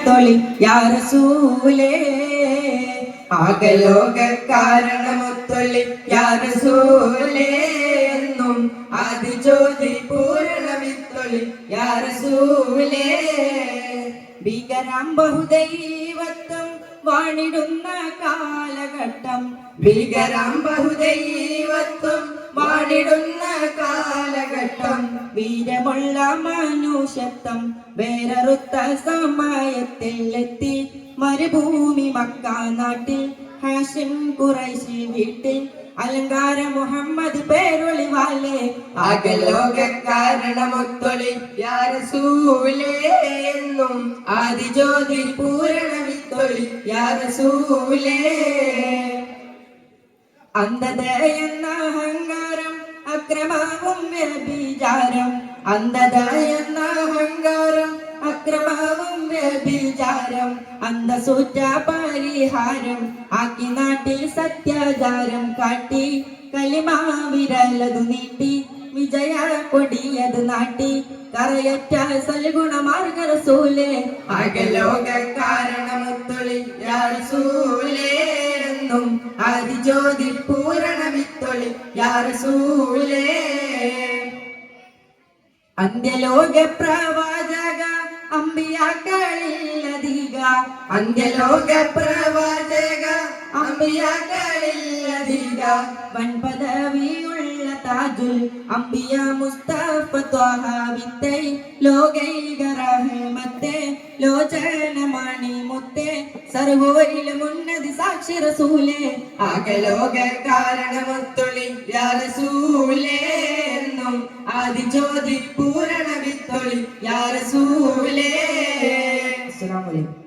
വിത്തൊളി യാ റസൂലേ ആകലോക കാരണമൊത്തൊളി യാ റസൂലേ എന്നും ആദിജ്യോതി പൂരണ വിത്തൊളി യാ റസൂലേ ഭീകരാം ബഹുദൈവത്വം വാണിടുന്ന കാലഘട്ടം ഭീകരാം ബഹുദൈവത്വം വാണിടുന്ന കാലഘട്ടം വീരമുള്ള മനുഷ്യത്വം വേററുത്ത സമയത്തിൽ എത്തി മരുഭൂമി മക്ക നാട്ടിൽ ഹാഷിം ഖുറൈശി വീട്ടിൽ അലങ്കാര മുഹമ്മദ് പേരൊളിവാലേ ആകലോക കാരണമൊത്തൊളി യാ റസൂലേ എന്നും ആദിജ്യോതി പൂരണ വിത്തൊളി യാ റസൂലേ അന്ധത എന്ന അഹങ്കാരം അക്രമവും വ്യഭിചാരം അന്ധത എന്ന അഹങ്കാരം അക്രമവും വ്യഭിചാരം അന്ധസൂറ്റ പരിഹാരം ആക്കി നാട്ടിൽ സത്യാചാരം കാട്ടി കലിമാ വിരലതു നീട്ടി വിജയ കൊടിയത് നാട്ടി കറയറ്റ സൽഗുണമാർഗ റസൂലേ ആകലോക കാരണമൊത്തൊളി യാ റസൂലേ എന്നും ആദിജ്യോതി പൂരണ വിത്തൊളി യാ റസൂലേ അന്ത്യലോക പ്രവാചക അമ്പിയാക്കളില്ലധിക അന്ത്യലോക പ്രവാചക അമ്പിയാക്കളില്ലധിക വൻപദവിയുള്ള താജുൽ അമ്പിയ മുസ്തഫ ത്വഹ വിത്തൈ ലോകൈക റഹ്മത്തെ ലോചനമണി മുത്തേ സർവ്വയിലും ഉന്നതി സാക്ഷി റസൂലേ ആകലോക കാരണമൊത്തൊളി യാ റസൂലേ എന്നും ആദിജ്യോതി പൂരണ വിത്തൊളി യാ റസൂലേ. അസ്സലാമു അലൈക്കും.